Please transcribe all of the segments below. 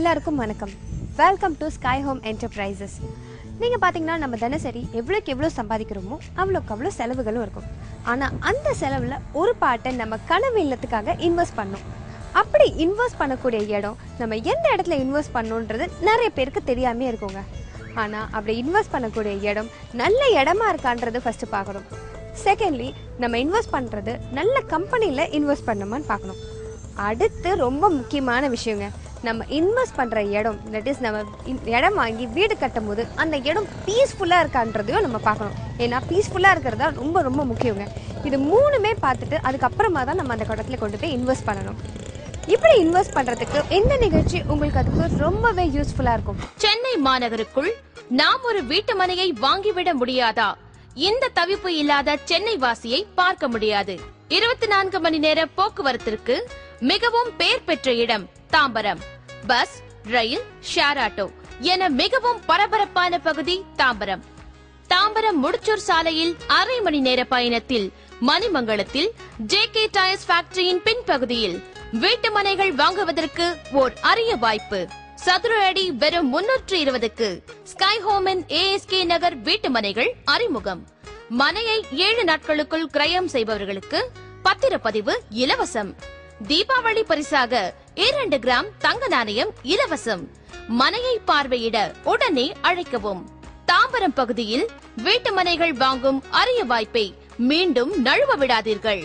எல்லாருக்கும் வணக்கம். Welcome to sky home enterprises. நீங்கள் பார்த்தீங்கன்னா நம்ம தினசரி எவ்வளோக்கு எவ்வளோ சம்பாதிக்கிறோமோ அவ்வளோக்கு அவ்வளோ செலவுகளும் இருக்கும். ஆனால் அந்த செலவில் ஒரு பாட்டை நம்ம கனவு இல்லத்துக்காக இன்வெஸ்ட் பண்ணோம். அப்படி இன்வெஸ்ட் பண்ணக்கூடிய இடம் நம்ம எந்த இடத்துல இன்வெஸ்ட் பண்ணணுன்றது நிறைய பேருக்கு தெரியாமே இருக்குங்க. ஆனால் அப்படி இன்வெஸ்ட் பண்ணக்கூடிய இடம் நல்ல இடமா இருக்கான்றது ஃபஸ்ட்டு பார்க்கணும். செகண்ட்லி, நம்ம இன்வெஸ்ட் பண்ணுறது நல்ல கம்பெனியில் இன்வெஸ்ட் பண்ணோமான்னு பார்க்கணும். அடுத்து ரொம்ப முக்கியமான விஷயங்க, நம்ம இன்வெஸ்ட் பண்ணுற இடம், தட் இஸ் நம்ம இடம் வாங்கி வீடு கட்டும் போது அந்த இடம் பீஸ்ஃபுல்லாக இருக்கான்றதையும் நம்ம பார்க்கணும். ஏன்னா பீஸ்ஃபுல்லாக இருக்கிறது தான் ரொம்ப ரொம்ப முக்கியங்க. இது மூணுமே பார்த்துட்டு அதுக்கப்புறமா தான் நம்ம அந்த இடத்துல கொண்டு போய் இன்வெஸ்ட் பண்ணணும். இப்படி இன்வெஸ்ட் பண்றதுக்கு இந்த நிகழ்ச்சி உங்களுக்கு அதுக்கு ரொம்பவே யூஸ்ஃபுல்லா இருக்கும். சென்னை மாநகருக்குள் நாம் ஒரு வீட்டு மனையை வாங்கிவிட முடியாதா? இந்த தவிப்பு இல்லாத சென்னை வாசியை பார்க்க முடியாது. 24 மணி நேர போக்குவரத்திற்கு மிகவும் பெயர் பெற்ற இடம் தாம்பரம். பஸ், ரயில், ஷேர் ஆட்டோ என மிகவும் பரபரப்பான பகுதி தாம்பரம். தாம்பரம் முடிச்சூர் சாலையில் அரை மணி நேர பயணத்தில் மணிமங்கலத்தில் JK டயர்ஸ் ஃபேக்டரியின் பின்பகுதியில் வீட்டு மனைகள் வாங்குவதற்கு ஓர் அரிய வாய்ப்பு. சதுர அடி வெறும் 320க்கு ஸ்கை ஹோமின் ASK நகர் வீட்டு மனைகள் அறிமுகம். மனையை 7 நாட்களுக்குள் கிரயம் செய்பவர்களுக்கு பத்திரப்பதிவு இலவசம். தீபாவளி பரிசாக 2 கிராம் தங்க நாணயம் இலவசம். மனையை பார்வையிட உடனே அழைக்கவும். தாம்பரம் பகுதியில் வீட்டு மனைகள் வாங்கும் அரிய வாய்ப்பை மீண்டும் நழுவ விடாதீர்கள்.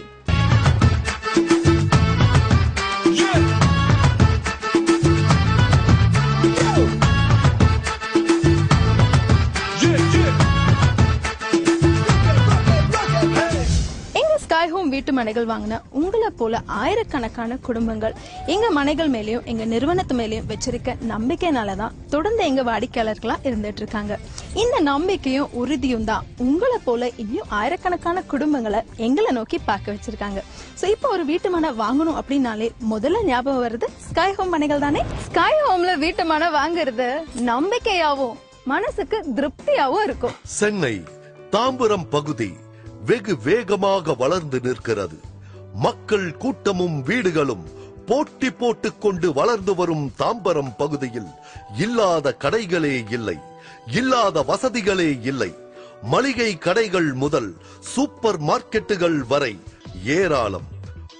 ஸ்கை ஹோம் வீட்டு மனைகள் வாங்கின உங்களை போல ஆயிரக்கணக்கான குடும்பங்கள் எங்க மனைகள் மேலயும் எங்க நிறுவனத்து மேலயும் வச்சிருக்க நம்பிக்கையினாலதான் தொடர்ந்து எங்க வாடிக்கையாளர்களா இருந்துட்டு இருக்காங்க. இந்த நம்பிக்கையும் உறுதியும் தான் உங்களை போல இன்னும் ஆயிரக்கணக்கான குடும்பங்களை எங்களை நோக்கி பார்க்க வச்சிருக்காங்க. சோ இப்போ ஒரு வீட்டு மனை வாங்கணும் அப்படின்னாலே முதல்ல ஞாபகம் வருது ஸ்கை ஹோம் மனைகள் தானே. ஸ்கை ஹோம்ல வீட்டு மனை வாங்குறது நம்பிக்கையாவும் மனசுக்கு திருப்தியாவும் இருக்கும். சென்னை தாம்பரம் பகுதி வெகு வேகமாக வளர்ந்து நிற்கிறது. மக்கள் கூட்டமும் வீடுகளும் போட்டி போட்டுக் கொண்டு வளர்ந்து வரும் தாம்பரம் பகுதியில் இல்லாத கடைகளே இல்லை, இல்லாத வசதிகளே இல்லை. மளிகை கடைகள் முதல் சூப்பர் மார்க்கெட்டுகள் வரை ஏராளம்.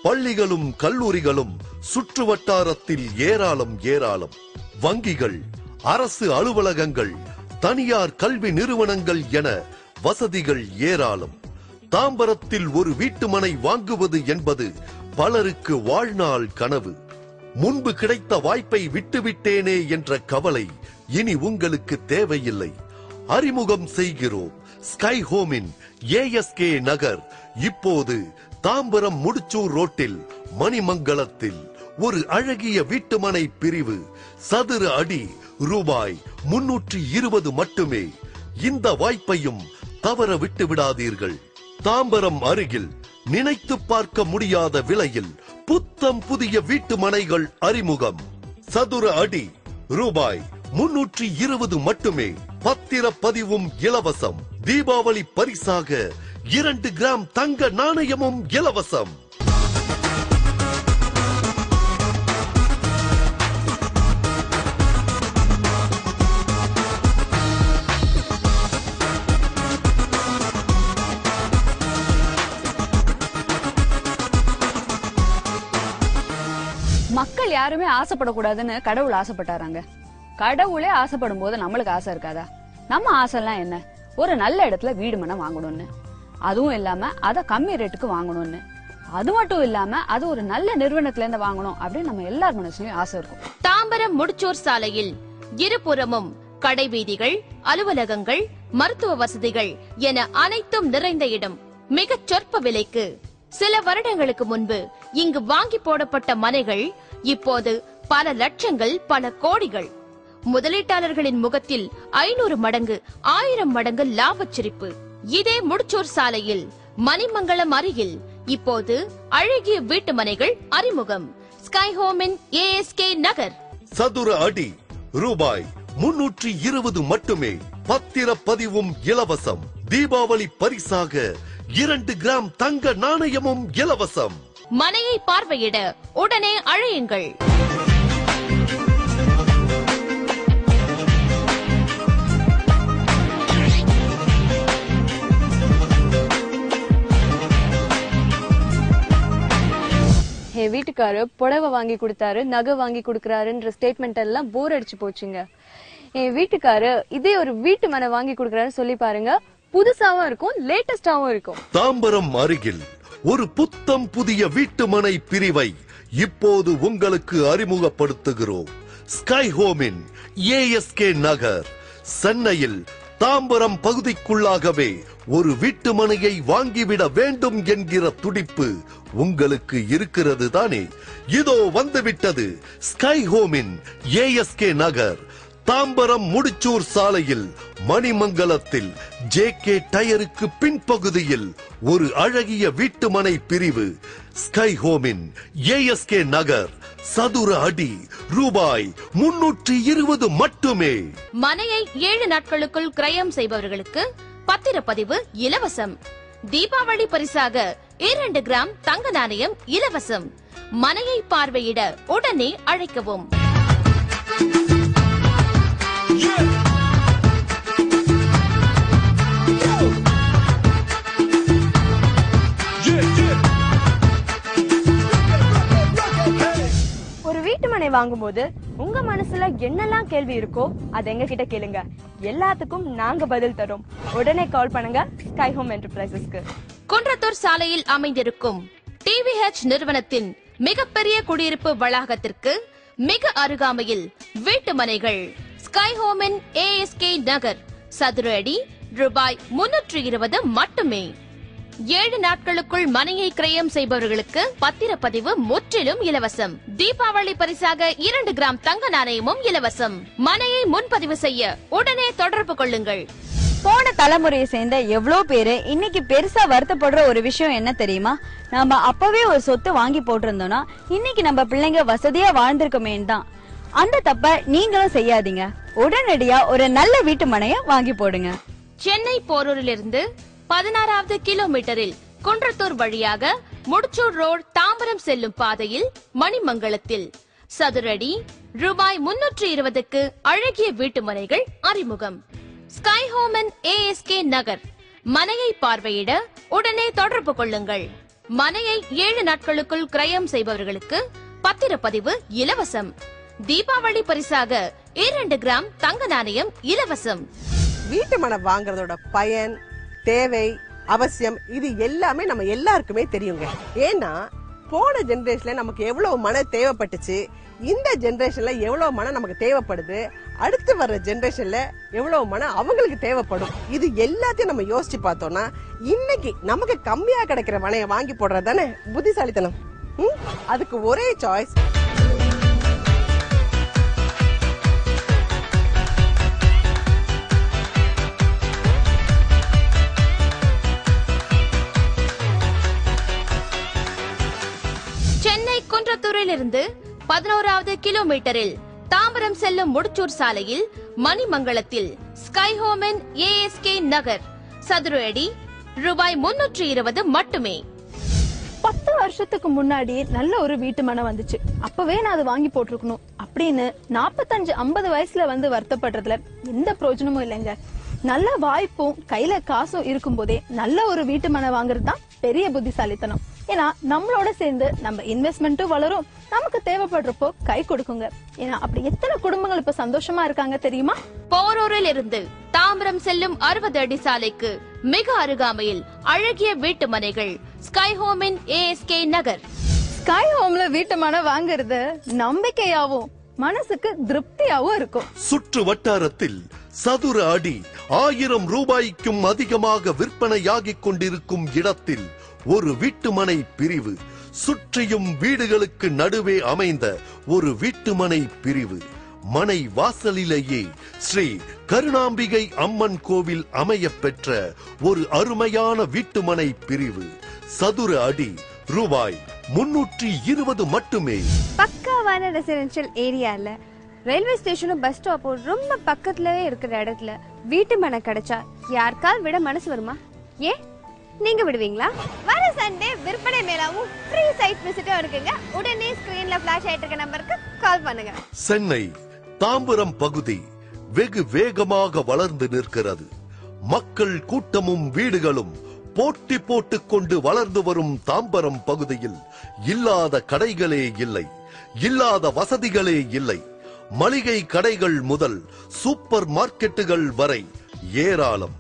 பள்ளிகளும் கல்லூரிகளும் சுற்று வட்டாரத்தில் ஏராளம் ஏராளம். வங்கிகள், அரசு அலுவலகங்கள், தனியார் கல்வி நிறுவனங்கள் என வசதிகள் ஏராளம். தாம்பரத்தில் ஒரு வீட்டு மனை வாங்குவது என்பது பலருக்கு வாழ்நாள் கனவு. முன்பு கிடைத்த வாய்ப்பை விட்டுவிட்டேனே என்ற கவலை இனி உங்களுக்கு தேவையில்லை. அறிமுகம் செய்கிறோம் ஸ்கை ஹோமின் ASK நகர். இப்போது தாம்பரம் முடிச்சூர் ரோட்டில் மணிமங்கலத்தில் ஒரு அழகிய வீட்டுமனை பிரிவு. சதுர அடி ரூபாய் 320 மட்டுமே. இந்த வாய்ப்பையும் தவற விட்டு விடாதீர்கள். தாம்பரம் அருகில் நினைத்து பார்க்க முடியாத விலையில் புத்தம் புதிய வீட்டு மனைகள் அறிமுகம். சதுர அடி ரூபாய் 320 மட்டுமே. பத்திரப்பதிவும் இலவசம். தீபாவளி பரிசாக 2 கிராம் தங்க நாணயமும் இலவசம். மக்கள் யாருமே ஆசைப்படக்கூடாதுன்னு கடவுள் ஆசைப்பட்டாராங்க. கடவுளே ஆசைப்படும் போது நம்மளுக்கு ஆசை இருக்காதா? நம்ம ஆசைலாம் என்ன? ஒரு நல்ல இடத்துல வீடு மனை வாங்கணும்னு, அதுவும் இல்லாம அத கம்மி ரேட்டுக்கு வாங்கணும்னு, அது மட்டும் இல்லாம அது ஒரு நல்ல நிறுவனத்துல இருந்து வாங்கணும் அப்படின்னு நம்ம எல்லார் மனசுலயும் ஆசை இருக்கும். தாம்பரம் முடிச்சூர் சாலையில் இருபுறமும் கடை வீதிகள், அலுவலகங்கள், மருத்துவ வசதிகள் என அனைத்தும் நிறைந்த இடம். மிகச் சொற்ப விலைக்கு சில வருடங்களுக்கு முன்பு இங்கு வாங்கி போடப்பட்ட மனைகள் இப்போது பல லட்சங்கள், பல கோடிகள். முதலீட்டாளர்களின் முகத்தில் 500 மடங்கு, 1000 மடங்கு லாபச்சிரிப்பு. இதே முடிச்சூர் சாலையில் மணிமங்கலம் அருகில் இப்போது அழகிய வீட்டு மனைகள் அறிமுகம். ஸ்கை ஹோமின் ASK நகர். சதுர அடி ரூபாய் 320 மட்டுமே. பத்திரப்பதிவும் இலவசம். தீபாவளி பரிசாக 2 கிராம் தங்க நாணயமும் இலவசம். மனையை பார்வையிட உடனே அழையுங்கள். என் வீட்டுக்காரு புடவை வாங்கி கொடுத்தாரு, நகை வாங்கி கொடுக்கறாருன்ற ஸ்டேட்மெண்ட் எல்லாம் போர் அடிச்சு போச்சுங்க. என் வீட்டுக்காரு இதே ஒரு வீட்டு மனை வாங்கி கொடுக்கறாரு சொல்லி பாருங்க, புதுசாவும் இருக்கும், லேட்டஸ்டாவும் இருக்கும். தாம்பரம் அருகில் ஒரு புத்தம் புதிய வீட்டுமனை பிரிவை இப்போது உங்களுக்கு அறிமுகப்படுத்துகிறோம். ஸ்கை ஹோமின் ஏஎஸ்கே நகர். சென்னையில் தாம்பரம் பகுதிக்குள்ளாகவே ஒரு வீட்டுமனையை வாங்கிவிட வேண்டும் என்கிற துடிப்பு உங்களுக்கு இருக்கிறது தானே? இதோ வந்துவிட்டது ஸ்கை ஹோமின் ஏஎஸ்கே நகர். தாம்பரம் முடிச்சூர் சாலையில் மணிமங்கலத்தில் ஜேகே டயருக்கு பின்பகுதியில் ஒரு அழகிய வீட்டுமனை பிரிவு. ஸ்கை ஹோமின் ஏஎஸ்கே நகர். சதுர அடி ரூபாய் 320 மட்டுமே. மனையை 7 நாட்களுக்குள் கிரயம் செய்பவர்களுக்கு பத்திரப்பதிவு இலவசம். தீபாவளி பரிசாக 2 கிராம் தங்க நாணயம் இலவசம். மனையை பார்வையிட உடனே அழைக்கவும். ஒரு வீட்டு மனை வாங்கும்போது உங்க மனசுல என்னெல்லாம் கேள்வி இருக்கோ அதை எங்க கிட்ட கேளுங்க. எல்லாத்துக்கும் நாங்க பதில் தரோம். உடனே கால் பண்ணுங்க ஸ்கை ஹோம் என்டர்பிரைசஸ்க்கு. குன்றத்தூர் சாலையில் அமைந்திருக்கும் டிவிஹெச் நிறுவனத்தின் மிகப்பெரிய குடியிருப்பு வளாகத்திற்கு மிக அருகாமையில் வீட்டு மனைகள். ஸ்கை ஹோமின் ஏஎஸ்கே நகர். சதுர அடி ரூபாய் 320 மட்டுமே. 7 நாட்களுக்குள் மனையை கிரயம் செய்பவர்களுக்கு பத்திரப்பதிவு முற்றிலும் இலவசம். தீபாவளி பரிசாக 2 கிராம் தங்க நாணயமும் இலவசம். மனையை முன்பதிவு செய்ய உடனே தொடர்பு கொள்ளுங்கள். போன தலைமுறையை சேர்ந்த எவ்வளவு பேரு இன்னைக்கு பெருசா வருத்தப்படுற ஒரு விஷயம் என்ன தெரியுமா? நாம அப்பவே ஒரு சொத்து வாங்கி போட்டிருந்தோம்னா இன்னைக்கு நம்ம பிள்ளைங்க வசதியா வாழ்ந்திருக்கமேன்னு தான். அந்த தப்ப நீங்களும் செய்யாதீங்க. உடனடியா ஒரு நல்ல வீட்டு மனைய வாங்கி போடுங்க. சென்னை போரூரிலிருந்து 16வது கிலோமீட்டரில் குன்றத்தூர் வழியாக முடிச்சூர் ரோடு தாம்பரம் செல்லும் பாதையில் மணிமங்கலத்தில் சதுர அடி ரூபாய் 320க்கு அழகிய வீட்டு மனைகள் அறிமுகம். ஸ்கை ஹோமன் ஏஎஸ்கே நகர். மனையை பார்வையிட உடனே தொடர்பு கொள்ளுங்கள். மனையை 7 நாட்களுக்குள் கிரயம் செய்பவர்களுக்கு பத்திரப்பதிவு இலவசம். தீபாவளி பரிசாக 2 கிராம் தங்க நாணயம் இலவசம். வீட்டு மனை வாங்குறதோட பயன், தேவை, அவசியம் இது எல்லாமே நம்ம எல்லாருக்குமே தெரியுங்க. ஏன்னா போன ஜெனரேஷன்ல நமக்கு எவ்வளவு மனம் தேவைப்பட்டுச்சு, இந்த ஜெனரேஷன்ல எவ்வளவு மனம் நமக்கு தேவைப்படுது, அடுத்து வர்ற ஜெனரேஷன்ல எவ்வளவு மனம் அவங்களுக்கு தேவைப்படும். இது எல்லாத்தையும் நம்ம யோசிச்சு பார்த்தோம்னா இன்னைக்கு நமக்கு கம்மியா கிடைக்கிற மனையை வாங்கி போடுறது தானே புத்திசாலித்தனம். அதுக்கு ஒரே சாய்ஸ் சென்னை குன்றத்தூரிலிருந்து 11வது கிலோமீட்டரில் தாம்பரம் செல்லும் முடிச்சூர் சாலையில் மணிமங்கலத்தில் ஸ்கை ஹோமன் ஏஎஸ்கே நகர். சதுர அடி ரூபாய் 320 மட்டுமே. 10 வருஷத்துக்கு முன்னாடி நல்ல ஒரு வீட்டு மனை வந்துச்சு, அப்பவே நான் அதை வாங்கி போட்டிருக்கணும் அப்படின்னு 45-50 வயசுல வந்து வருத்தப்படுறதுல எந்த பிரயோஜனமும் இல்லைங்க. நல்ல வாய்ப்பும் கையில காசும் இருக்கும் போதே நல்ல ஒரு வீட்டு மனை வாங்குறது தான் பெரிய புத்திசாலித்தனம். ஏன்னா நம்மளோட சேர்ந்து நம்ம இன்வெஸ்ட்மெண்ட்டும் வளரும், நமக்கு தேவைப்படுறப்போ கை கொடுக்குங்க. ஏன்னா அப்படி எத்தனை குடும்பங்கள் இப்ப சந்தோஷமா இருக்காங்க தெரியுமா? போரூரில் இருந்து தாம்பரம் செல்லும் 60 அடி சாலைக்கு மிக அருகாமையில் அழகிய வீட்டு மனைகள். ஸ்கை ஹோமின் ஏஎஸ்கே நகர். ஸ்கை ஹோம்ல வீட்டு மனை வாங்குறது நம்பிக்கையாவும் மனசுக்கு திருப்தியாவும் இருக்கும். சுற்று வட்டாரத்தில் சதுர அடி 1000 ரூபாய்க்கும் அதிகமாக விற்பனையாகிக் கொண்டிருக்கும் இடத்தில் ஒரு வீட்டுமனை பிரிவு. சுற்றியும் வீடுகளுக்கு நடுவே அமைந்த ஒரு வீட்டுமனை பிரிவு. மனை வாசலிலேயே ஸ்ரீ கருணாம்பிகை அம்மன் கோவில் அமைய பெற்ற ஒரு அருமையான வீட்டுமனை பிரிவு. சதுர அடி ரூபாய் 320 மட்டுமே. பக்காவான ரெசிடென்ஷியல் ஏரியால ரயில்வே ஸ்டேஷனும் பஸ் ஸ்டாப்பும் ரொம்ப பக்கத்துலயே இருக்கிற இடத்துல வீட்டு மனை கிடைச்சா யாருக்கால் விட மனசு வருமா? ஏன் நீங்க விடுவீங்களா? வர சண்டே விற்பனை மேலாவும் ஃப்ரீ சைட் விசிட்டும் இருக்குங்க. உடனே ஸ்கிரீன்ல ஃபிளாஷ் ஆயிட்டு இருக்க நம்பருக்கு கால் பண்ணுங்க. சென்னை தாம்பரம் பகுதி வெகு வேகமாக வளர்ந்து நிற்கிறது. மக்கள் கூட்டமும் வீடுகளும் போட்டி போட்டுக் கொண்டு வளர்ந்து வரும் தாம்பரம் பகுதியில் இல்லாத கடைகளே இல்லை, இல்லாத வசதிகளே இல்லை. மளிகை கடைகள் முதல் சூப்பர் மார்க்கெட்டுகள் வரை ஏராளம்.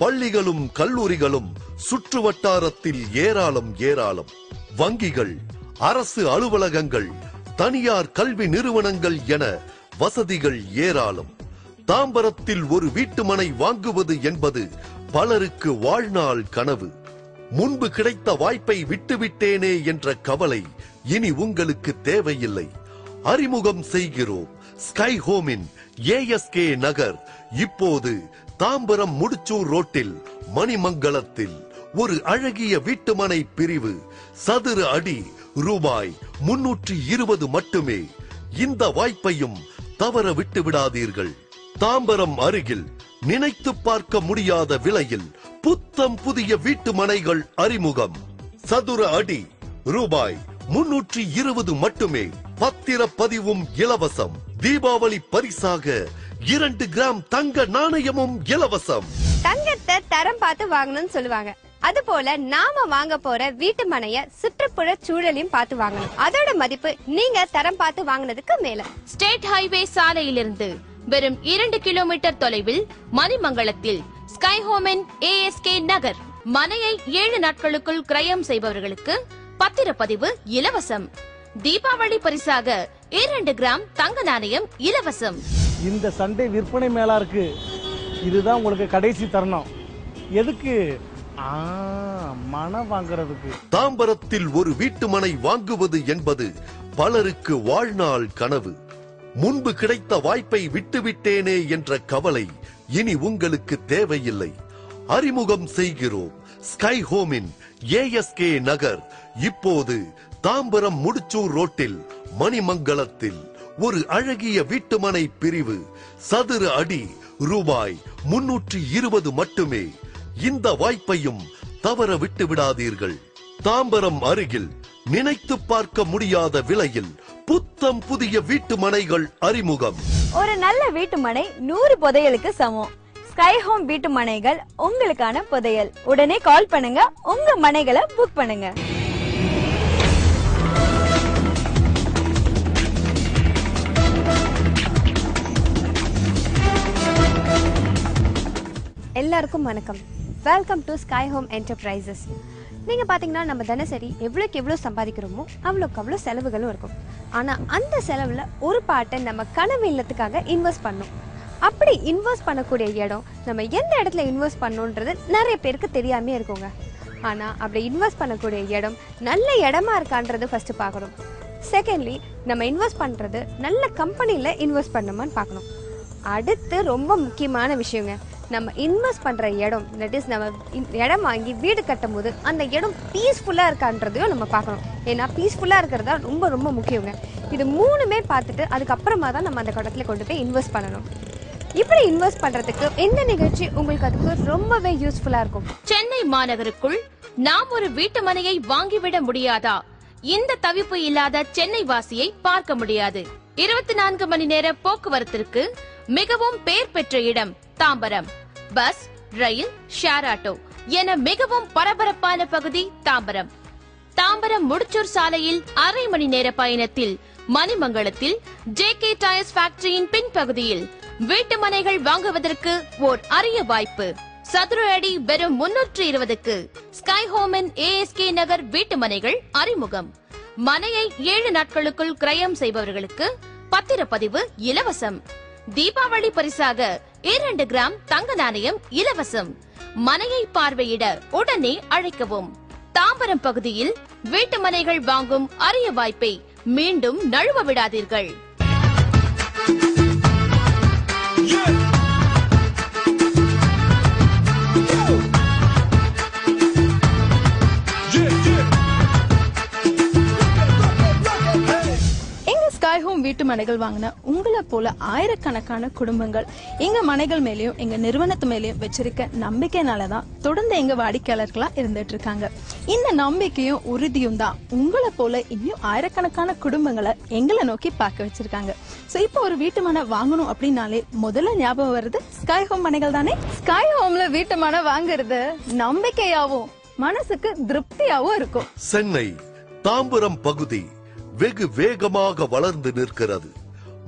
பள்ளிகளும் கல்லூரிகளும் சுற்று வட்டாரத்தில் ஏராளம் ஏராளம். வங்கிகள், அரசு அலுவலகங்கள், தனியார் கல்வி நிறுவனங்கள் என வசதிகள் ஏராளம். தாம்பரத்தில் ஒரு வீட்டுமனை வாங்குவது என்பது பலருக்கு வாழ்நாள் கனவு. முன்பு கிடைத்த வாய்ப்பை விட்டுவிட்டேனே என்ற கவலை இனி உங்களுக்கு தேவையில்லை. அறிமுகம் செய்கிறோம் ஸ்கை ஹோமின் ASK நகர். இப்போது தாம்பரம் முடிச்சூர் ரோட்டில் மணிமங்கலத்தில் ஒரு அழகிய வீட்டுமனை பிரிவு. சதுர அடி ரூபாய் 320 மட்டுமே. இந்த வாய்ப்பையும் தவற விட்டு விடாதீர்கள். தாம்பரம் அருகில் நினைத்து பார்க்க முடியாத விலையில் புத்தம் புதிய வீட்டுமனைகள் அறிமுகம். சதுர அடி ரூபாய் 320 மட்டுமே. பத்திரப்பதிவும் இலவசம். தீபாவளி பரிசாக 2 கிராம் தங்க நாணயமும் இலவசம். தங்கத்தை தரம் பார்த்து வாங்கணும்னு சொல்லுவாங்க. அது போல நாம வாங்க போற வீட்டு மனைய சுற்றுப்புற சூழலையும் பார்த்து வாங்கணும். அதோட மதிப்பு நீங்க தரம் பார்த்து வாங்கினதுக்கு மேல. ஸ்டேட் ஹைவே சாலையிலிருந்து வெறும் 2 கிலோமீட்டர் தொலைவில் மணிமங்கலத்தில் ஸ்கை ஹோமின் ASK நகர். மனையை 7 நாட்களுக்குள் கிரயம் செய்பவர்களுக்கு பத்திரப்பதிவு இலவசம். தீபாவளி பரிசாக 2 கிராம் தங்க நாணயம் இலவசம். இந்த சண்டே விற்பனை மேலா இருக்கு. இதுதான் உங்களுக்கு கடைசி தருணம். எதுக்கு? மனம் வாங்குறதுக்கு. தாம்பரத்தில் ஒரு வீட்டுமனை வாங்குவது என்பது பலருக்கு வாழ்நாள் கனவு. முன்பு கிடைத்த வாய்ப்பை விட்டுவிட்டேனே என்ற கவலை இனி உங்களுக்கு தேவையில்லை. அறிமுகம் செய்கிறோம் ஸ்கை ஹோமின் ASK நகர். இப்போது தாம்பரம் முடிச்சூர் ரோட்டில் மணிமங்கலத்தில் ஒரு அழகிய வீட்டுமனை பிரிவு. சதுர அடி ரூபாய் 320 மட்டுமே. இந்த வாய்ப்பையும் தவற விட்டு விடாதீர்கள். தாம்பரம் அருகில் நினைத்து பார்க்க முடியாத விலையில் புத்தம் புதிய வீட்டுமனைகள் அறிமுகம். ஒரு நல்ல வீட்டுமனை 100 புதையலுக்கு சமம். ஸ்கை ஹோம் வீட்டுமனைகள் உங்களுக்கான புதையல். உடனே கால் பண்ணுங்க, உங்க மனைகளை புக் பண்ணுங்க. எல்லாருக்கும் வணக்கம். Welcome to sky home enterprises. நீங்கள் பார்த்தீங்கன்னா நம்ம தினசரி எவ்வளோக்கு எவ்வளோ சம்பாதிக்கிறோமோ அவ்வளோக்கு அவ்வளோ செலவுகளும் இருக்கும். ஆனால் அந்த செலவில் ஒரு பாட்டை நம்ம கனவு இல்லத்துக்காக இன்வெஸ்ட் பண்ணோம். அப்படி இன்வெஸ்ட் பண்ணக்கூடிய இடம் நம்ம எந்த இடத்துல இன்வெஸ்ட் பண்ணோன்றது நிறைய பேருக்கு தெரியாமே இருக்குங்க. ஆனால் அப்படி இன்வெஸ்ட் பண்ணக்கூடிய இடம் நல்ல இடமா இருக்கான்றது ஃபர்ஸ்ட் பார்க்கணும். செகண்ட்லி, நம்ம இன்வெஸ்ட் பண்ணுறது நல்ல கம்பெனியில் இன்வெஸ்ட் பண்ணோமான்னு பார்க்கணும். அடுத்து ரொம்ப முக்கியமான விஷயங்க, நம்ம இன்வெஸ்ட் பண்ணுற இடம், தட் இஸ் நம்ம இடம் வாங்கி வீடு கட்டும் போது அந்த இடம் பீஸ்ஃபுல்லாக இருக்கான்றதையும் நம்ம பார்க்கணும். ஏன்னா பீஸ்ஃபுல்லாக இருக்கிறது தான் ரொம்ப ரொம்ப முக்கியங்க. இது மூணுமே பார்த்துட்டு அதுக்கப்புறமா தான் நம்ம அந்த இடத்துல கொண்டு போய் இன்வெஸ்ட் பண்ணணும். இப்படி இன்வெஸ்ட் பண்ணுறதுக்கு எந்த நிகழ்ச்சி உங்களுக்கு அதுக்கு ரொம்பவே யூஸ்ஃபுல்லாக இருக்கும்? சென்னை மாநகருக்குள் நாம் ஒரு வீட்டு மனையை வாங்கிவிட முடியாதா? இந்த தவிப்பு இல்லாத சென்னை வாசியை பார்க்க முடியாது. 24 மணி நேர போக்குவரத்திற்கு மிகவும் பெயர் பெற்ற இடம் தாம்பரம். பஸ், ரயில், ஷேர் ஆட்டோ என மிகவும் பரபரப்பான பகுதி தாம்பரம். தாம்பரம் முடிச்சூர் சாலையில் 1/2 மணி நேர பயணத்தில் மணிமங்கலத்தில் JK டயர்ஸ் ஃபேக்டரியின் பின்பகுதியில் வீட்டு மனைகள் வாங்குவதற்கு ஓர் அரிய வாய்ப்பு. சதுர அடி வெறும் 320க்கு ஸ்கை ஹோமின் ASK நகர் வீட்டு மனைகள் அறிமுகம். மனையை 7 நாட்களுக்குள் கிரயம் செய்பவர்களுக்கு பத்திரப்பதிவு இலவசம். தீபாவளி பரிசாக 2 கிராம் தங்க நாணயம் இலவசம். மனையை பார்வையிட உடனே அழைக்கவும். தாம்பரம் பகுதியில் வீட்டு மனைகள் வாங்கும் அரிய வாய்ப்பை மீண்டும் நழுவ விடாதீர்கள். எங்க ஸ்கை ஹோம் வீட்டு மனைகள் வாங்கின உங்களை போல ஆயிரக்கணக்கான குடும்பங்கள் எங்க மனைகள் மேலயும் எங்க நிறுவனத்து மேலயும் வச்சிருக்க நம்பிக்கையினாலதான் தொடர்ந்து எங்க வாடிக்கையாளர்களா இருந்துட்டு இருக்காங்க. இந்த நம்பிக்கையும் உறுதியும் தான் உங்களை போல இன்னும் ஆயிரக்கணக்கான குடும்பங்களை எங்களை நோக்கி பார்க்க வச்சிருக்காங்க. சோ இப்போ ஒரு வீட்டு மனை வாங்கணும் அப்படின்னாலே முதல்ல ஞாபகம் வருது ஸ்கை ஹோம் மனைகள் தானே. ஸ்கை ஹோம்ல வீட்டு மனை வாங்குறது நம்பிக்கையாவும் மனசுக்கு திருப்தியாவும் இருக்கும். சென்னை தாம்பரம் பகுதி வெகு வேகமாக வளர்ந்து நிற்கிறது.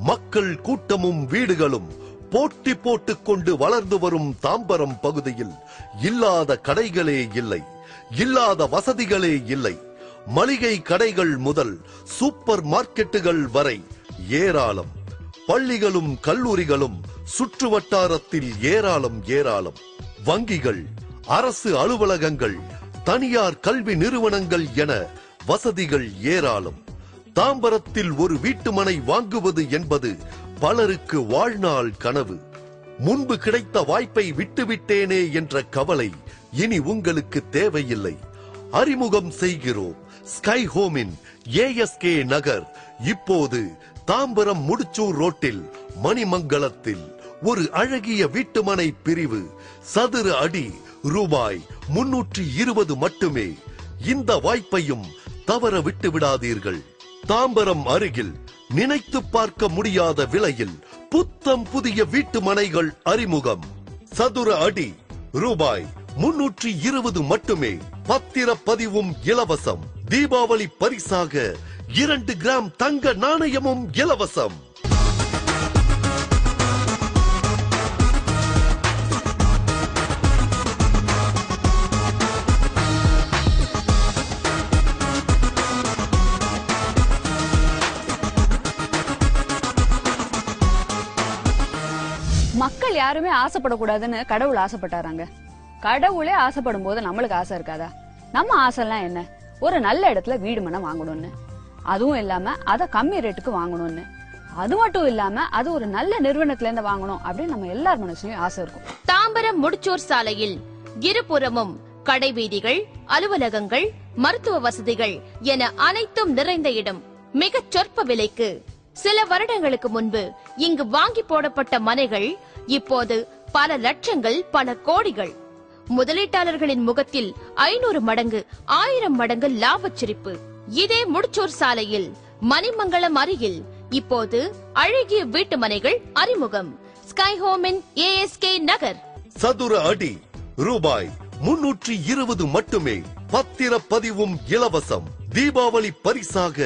மக்கள் கூட்டமும் வீடுகளும் போட்டி போட்டுக் கொண்டு வளர்ந்து வரும் தாம்பரம் பகுதியில் இல்லாத கடைகளே இல்லை, இல்லாத வசதிகளே இல்லை. மளிகை கடைகள் முதல் சூப்பர் மார்க்கெட்டுகள் வரை ஏராளம். பள்ளிகளும் கல்லூரிகளும் சுற்று வட்டாரத்தில் ஏராளம் ஏராளம். வங்கிகள், அரசு அலுவலகங்கள், தனியார் கல்வி நிறுவனங்கள் என வசதிகள் ஏராளம். தாம்பரத்தில் ஒரு வீட்டுமனை வாங்குவது என்பது பலருக்கு வாழ்நாள் கனவு. முன்பு கிடைத்த வாய்ப்பை விட்டுவிட்டேனே என்ற கவலை இனி உங்களுக்கு தேவையில்லை. அறிமுகம் செய்கிறோம் ஸ்கை ஹோமின் ஏஎஸ்கே நகர். இப்போது தாம்பரம் முடிச்சூர் ரோட்டில் மணிமங்கலத்தில் ஒரு அழகிய வீட்டுமனை பிரிவு. சதுர அடி ரூபாய் 320 மட்டுமே. இந்த வாய்ப்பையும் தவற விட்டு விடாதீர்கள். தாம்பரம் அருகில் நினைத்து பார்க்க முடியாத விலையில் புத்தம் புதிய வீட்டு மனைகள் அறிமுகம். சதுர அடி ரூபாய் 320 மட்டுமே. பத்திரப்பதிவும் இலவசம். தீபாவளி பரிசாக 2 கிராம் தங்க நாணயமும் இலவசம். மக்கள் யாருமே ஆசைப்படக்கூடாதுன்னு கடவுள் ஆசைப்பட்டாராங்க. கடவுளே ஆசைப்படும் போது நம்மளுக்கு ஆசை இருக்காதா? நம்ம ஆசைலாம் என்ன? ஒரு நல்ல இடத்துல வீடு மனை வாங்கணும்னு, அதுவும் இல்லாம அத கம்மி ரேட்டுக்கு வாங்கணும்னு, அது மட்டும் இல்லாம அது ஒரு நல்ல நிறுவனத்துல இருந்து வாங்கணும் அப்படின்னு நம்ம எல்லார் மனசுலயும் ஆசை இருக்கும். தாம்பரம் முடிச்சூர் சாலையில் இருபுறமும் கடை வீதிகள், அலுவலகங்கள், மருத்துவ வசதிகள் என அனைத்தும் நிறைந்த இடம். மிகச் சொற்ப விலைக்கு சில வருடங்களுக்கு முன்பு இங்கு வாங்கி போடப்பட்ட மனைகள் இப்போது பல லட்சங்கள், பல கோடிகள். முதலீட்டாளர்களின் முகத்தில் 500 மடங்கு, 1000 மடங்கு லாபச்சிரிப்பு. இதே முடிச்சூர் சாலையில் மணிமங்கலம் அருகில் இப்போது அழகிய வீட்டு மனைகள் அறிமுகம். ஸ்கை ஹோமின் ஏஎஸ்கே நகர். சதுர அடி ரூபாய் 320 மட்டுமே. பத்திரப்பதிவும் இலவசம். தீபாவளி பரிசாக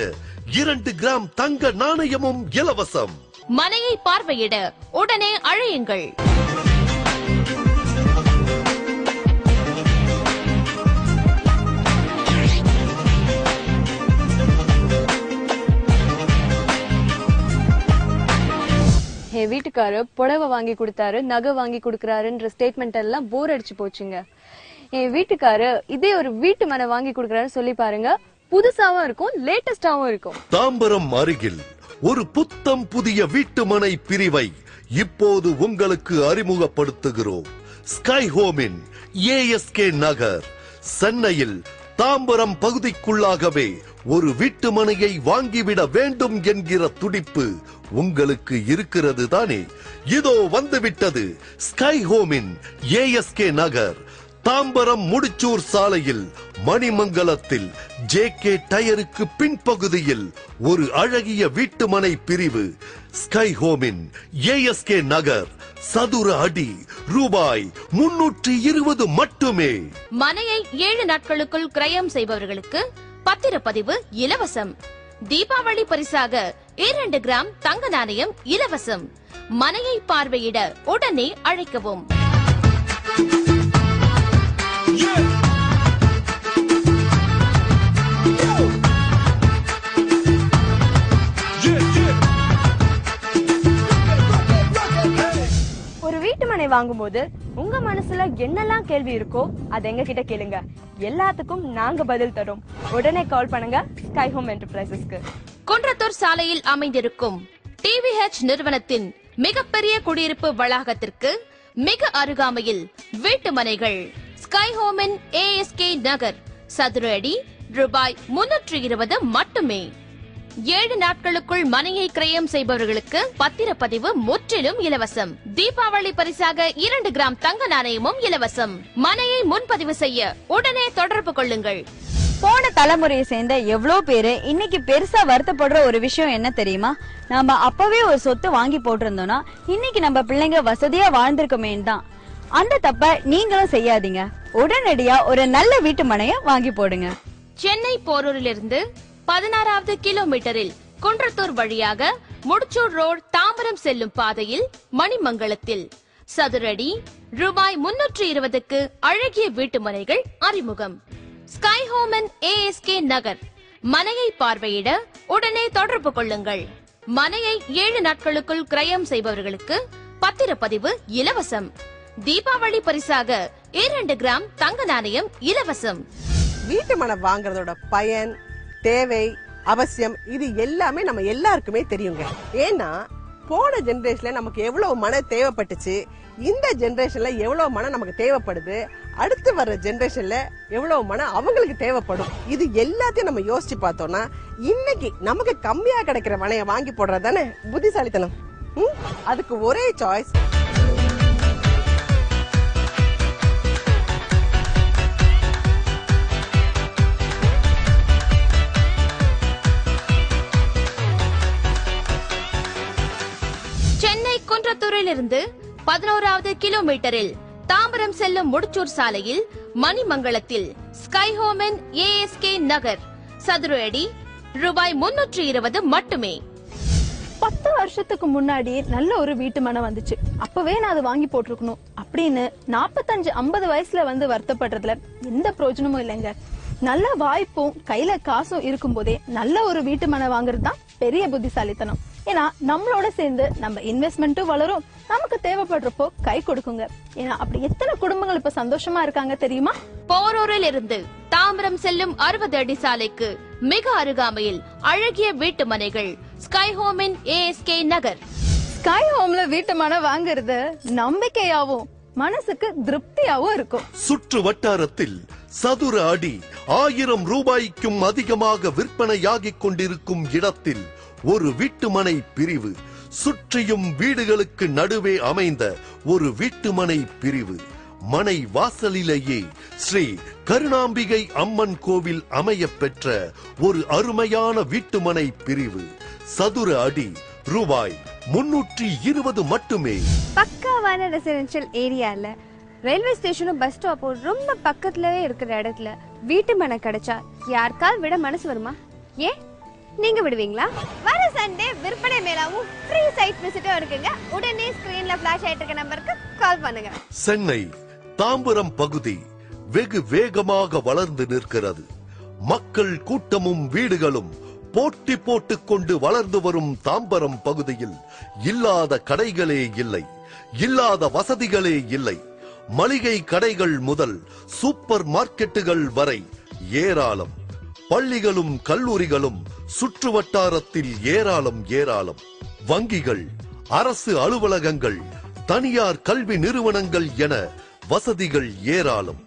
2 கிராம் தங்க நாணயமும் இலவசம். மனையை பார்வையிட உடனே அழையுங்கள். என் வீட்டுக்காரர் புடவை வாங்கி கொடுத்தாரு, நகை வாங்கி கொடுக்கறாருன்ற ஸ்டேட்மெண்ட் எல்லாம் போர் அடிச்சு போச்சுங்க. என் வீட்டுக்காரர் இதே ஒரு வீட்டு மனை வாங்கி கொடுக்கறாருன்னு சொல்லி பாருங்க, புதுசாவும் இருக்கும், லேட்டஸ்டாவும் இருக்கும். தாம்பரம் அருகில் ஒரு புத்தம் புதிய வீட்டுமனை பிரிவை இப்போது உங்களுக்கு அறிமுகப்படுத்துகிறோம். ஸ்கை ஹோமின் ஏஎஸ்கே நகர். சென்னையில் தாம்பரம் பகுதிக்குள்ளாகவே ஒரு வீட்டுமனையை வாங்கிவிட வேண்டும் என்கிற துடிப்பு உங்களுக்கு இருக்கிறது தானே? இதோ வந்துவிட்டது ஸ்கை ஹோமின் ஏஎஸ்கே நகர். தாம்பரம் முடிச்சூர் சாலையில் மணிமங்கலத்தில் ஜேகே டயருக்கு பின்பகுதியில் ஒரு அழகிய வீட்டுமனை பிரிவு. ஸ்கை ஹோமின் ஏஎஸ்கே நகர். சதுர அடி ரூபாய் 320 மட்டுமே. மனையை 7 நாட்களுக்குள் கிரயம் செய்பவர்களுக்கு பத்திரப்பதிவு இலவசம். தீபாவளி பரிசாக 2 கிராம் தங்க நாணயம் இலவசம். மனையை பார்வையிட உடனே அழைக்கவும். ஒரு வீட்டு மனை வாங்கும்போது உங்க மனசுல என்னெல்லாம் கேள்வி இருக்கோ அது எங்க கிட்ட கேளுங்க. எல்லாத்துக்கும் நாங்க பதில் தரோம். உடனே கால் பண்ணுங்க ஸ்கை ஹோம் என்டர்பிரைசஸ்க்கு. குன்றத்தூர் சாலையில் அமைந்திருக்கும் டிவிஹெச் நிறுவனத்தின் மிகப்பெரிய குடியிருப்பு வளாகத்திற்கு மிக அருகாமையில் வீட்டு மனைகள். ஸ்கை ஹோமின் ஏஎஸ்கே நகர். சதுர அடி ரூபாய் 320 மட்டுமே. 7 நாட்களுக்குள் மனையை கிரயம் செய்பவர்களுக்கு பத்திரப்பதிவு முற்றிலும் இலவசம். தீபாவளி பரிசாக 2 கிராம் தங்க நாணயமும் இலவசம். மனையை முன்பதிவு செய்ய உடனே தொடர்பு கொள்ளுங்கள். போன தலைமுறையை சேர்ந்த எவ்வளவு பேரு இன்னைக்கு பெருசா வருத்தப்படுற ஒரு விஷயம் என்ன தெரியுமா? நாம அப்பவே ஒரு சொத்து வாங்கி போட்டிருந்தோம்னா இன்னைக்கு நம்ம பிள்ளைங்க வசதியா வாழ்ந்திருக்கோமே தான். அந்த தப்ப நீங்களும் செய்யாதீங்க. உடனடியா ஒரு நல்ல வீட்டு மனைய வாங்கி போடுங்க. சென்னை போரூரிலிருந்து 16வது கிலோமீட்டரில் குன்றத்தூர் வழியாக முடிச்சூர் ரோடு தாம்பரம் செல்லும் பாதையில் மணிமங்கலத்தில் சதுரடி ரூபாய் 320க்கு அழகிய வீட்டு மனைகள் அறிமுகம். ஸ்கை ஹோம் அண்ட் ASK நகர். மனையை பார்வையிட உடனே தொடர்பு கொள்ளுங்கள். மனையை 7 நாட்களுக்குள் கிரயம் செய்பவர்களுக்கு பத்திரப்பதிவு இலவசம். தீபாவளி பரிசாக 2 கிராம் தங்க நாணயம் இலவசம். வீட்டு மனை வாங்குறதோட பயன், தேவை, அவசியம் இது எல்லாமே நம்ம எல்லாருக்குமே தெரியுங்க. ஏன்னா போன ஜெனரேஷன்ல நமக்கு எவ்வளவு மன தேவைப்பட்டுச்சு, இந்த ஜெனரேஷன்ல எவ்வளவு மனம் நமக்கு தேவைப்படுது, அடுத்து வர்ற ஜெனரேஷன்ல எவ்வளவு மனம் அவங்களுக்கு தேவைப்படும். இது எல்லாத்தையும் நம்ம யோசிச்சு பார்த்தோம்னா இன்னைக்கு நமக்கு கம்மியா கிடைக்கிற மனையை வாங்கி போடுறதானே புத்திசாலித்தனம். அதுக்கு ஒரே சாய்ஸ் சென்னை குன்றத்தூரிலிருந்து 11வது கிலோமீட்டரில் தாம்பரம் செல்லும் முடிச்சூர் சாலையில் மணிமங்கலத்தில் ஸ்கை ஹோம் அண்ட் ASK நகர். சதுர அடி ரூபாய் 320 மட்டுமே. 10 வருஷத்துக்கு முன்னாடி நல்ல ஒரு வீட்டு மனை வந்துச்சு, அப்பவே நான் அதை வாங்கி போட்டிருக்கணும் அப்படின்னு 45-50 வயசுல வருத்தப்படுறதுல எந்த பிரயோஜனமும் இல்லைங்க. நல்ல வாய்ப்பும் கையில காசும் இருக்கும் போதே நல்ல ஒரு வீட்டு மனை வாங்குறது தான் பெரிய புத்திசாலித்தனம். ஏன்னா நம்மளோட சேர்ந்து நம்ம இன்வெஸ்ட்மெண்ட்டும் வளரும், நமக்கு தேவைப்படுறப்போ கை கொடுக்குங்க. ஏன்னா அப்படி எத்தனை குடும்பங்கள் இப்ப சந்தோஷமா இருக்காங்க தெரியுமா? போரூரில் இருந்து தாம்பரம் செல்லும் 60 அடி சாலைக்கு மிக அருகாமையில் அழகிய வீட்டு மனைகள். Sky Home in ASK Nagar. Sky ஹோம்ல வீட்டு மனை வாங்குறது நம்பிக்கையாவும் மனசுக்கு திருப்தியாவும் இருக்கும். சுற்று வட்டாரத்தில் சதுர அடி 1000 ரூபாய்க்கும் அதிகமாக விற்பனையாகிக் கொண்டிருக்கும் இடத்தில் ஒரு வீட்டுமனை பிரிவு, சுற்றியும் வீடுகளுக்கு நடுவே அமைந்த ஒரு வீட்டுமனை பிரிவு. மனை வாசலிலேயே ஸ்ரீ கருணாம்பிகை அம்மன் கோவில் அமைய பெற்ற ஒரு அருமையான வீட்டுமனை பிரிவு. சதுர அடி ரூபாய் 320 மட்டுமே. பக்காவான ரெசிடென்ஷியல் ஏரியால ரயில்வே ஸ்டேஷனும் பஸ் ஸ்டாப்பும் ரொம்ப பக்கத்துலவே இருக்கிற இடத்துல வீட்டு மனை கிடைச்சா யாருக்கால் விட மனசு வருமா? ஏன் நீங்க விடுவீங்களா? வர சண்டே விற்பனை மேலாவும் ஃப்ரீ சைட் விசிட்டும் இருக்குங்க. உடனே ஸ்கிரீன்ல ஃபிளாஷ் ஆயிட்டு இருக்க நம்பருக்கு கால் பண்ணுங்க. சென்னை தாம்பரம் பகுதி வெகு வேகமாக வளர்ந்து நிற்கிறது. மக்கள் கூட்டமும் வீடுகளும் போட்டி போட்டுக் கொண்டு வளர்ந்து வரும் தாம்பரம் பகுதியில் இல்லாத கடைகளே இல்லை, இல்லாத வசதிகளே இல்லை. மளிகை கடைகள் முதல் சூப்பர் மார்க்கெட்டுகள் வரை ஏராளம். பள்ளிகளும் கல்லூரிகளும் சுற்று வட்டாரத்தில் ஏராளம் ஏராளம். வங்கிகள், அரசு அலுவலகங்கள், தனியார் கல்வி நிறுவனங்கள் என வசதிகள் ஏராளம்.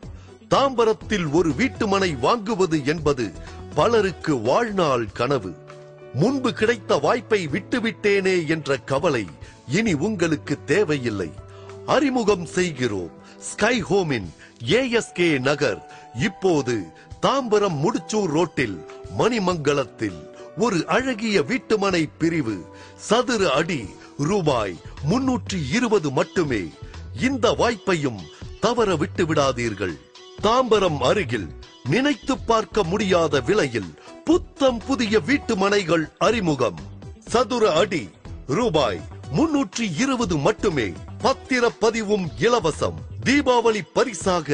தாம்பரத்தில் ஒரு வீட்டுமனை வாங்குவது என்பது பலருக்கு வாழ்நாள் கனவு. முன்பு கிடைத்த வாய்ப்பை விட்டுவிட்டேனே என்ற கவலை இனி உங்களுக்கு தேவையில்லை. அறிமுகம் செய்கிறோம் ஸ்கை ஹோமின் ASK நகர். இப்போது தாம்பரம் முடிச்சூர் ரோட்டில் மணிமங்கலத்தில் ஒரு அழகிய வீட்டுமனை பிரிவு. சதுர அடி ரூபாய் 320 மட்டுமே. இந்த வாய்ப்பையும் தவற விட்டு விடாதீர்கள். தாம்பரம் அருகில் நினைத்து பார்க்க முடியாத விலையில் புத்தம் புதிய வீட்டு மனைகள் அறிமுகம். சதுர அடி ரூபாய் 320 மட்டுமே. பத்திரப்பதிவும் இலவசம். தீபாவளி பரிசாக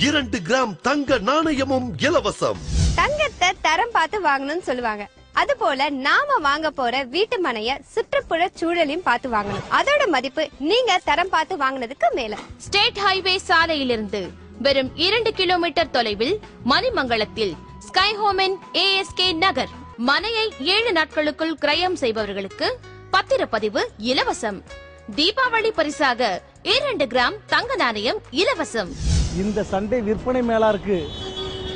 2 கிராம் தங்க நாணயமும் இலவசம். தங்கத்தை தரம் பார்த்து வாங்கணும்னு சொல்லுவாங்க. அது போல நாம வாங்க போற வீட்டு மனைய சுற்றுப்புற சூழலையும் பார்த்து வாங்கணும். அதோட மதிப்பு நீங்க தரம் பார்த்து வாங்கினதுக்கு மேல. ஸ்டேட் ஹைவே சாலையிலிருந்து வெறும் 2 கிலோமீட்டர் தொலைவில் மணிமங்கலத்தில் ஸ்கை ஹோம் இன் ASK நகர். மனையை 7 நாட்களுக்குள் கிரயம் செய்பவர்களுக்கு பத்திரப்பதிவு இலவசம். தீபாவளி பரிசாக 2 கிராம் தங்க நாணயம் இலவசம். இந்த சண்டே விற்பனை மேளா இருக்கு,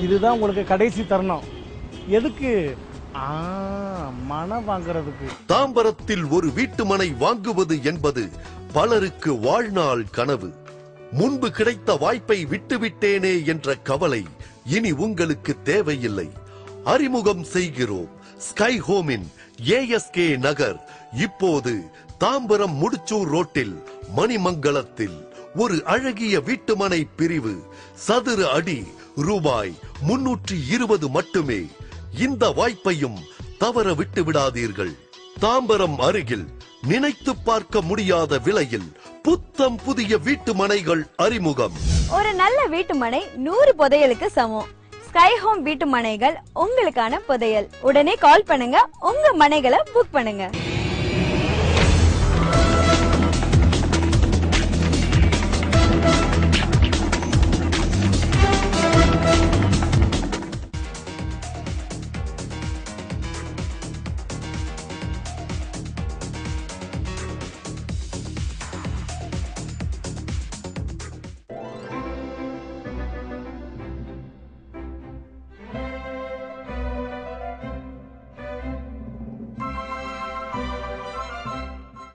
இதுதான் உங்களுக்கு கடைசி தருணம். எதுக்கு மனை வாங்குறதுக்கு. தாம்பரத்தில் ஒரு வீட்டு மனை வாங்குவது என்பது பலருக்கு வாழ்நாள் கனவு. முன்பு கிடைத்த வாய்ப்பை விட்டுவிட்டேனே என்ற கவலை இனி உங்களுக்கு தேவையில்லை. அறிமுகம் செய்கிறோம் ஸ்கை ஹோமின் ASK நகர். இப்போது தாம்பரம் முடிச்சூர் ரோட்டில் மணிமங்கலத்தில் ஒரு அழகிய வீட்டுமனை பிரிவு. சதுர அடி ரூபாய் 320 மட்டுமே. இந்த வாய்ப்பையும் தவற விட்டு விடாதீர்கள். தாம்பரம் அருகில் நினைத்து பார்க்க முடியாத விலையில் புத்தம் புதிய வீட்டு மனைகள் அறிமுகம். ஒரு நல்ல வீட்டு மனை 100 புதையலுக்கு சமம். ஸ்கை ஹோம் வீட்டு மனைகள் உங்களுக்கான புதையல். உடனே கால் பண்ணுங்க, உங்க மனைகளை புக் பண்ணுங்க.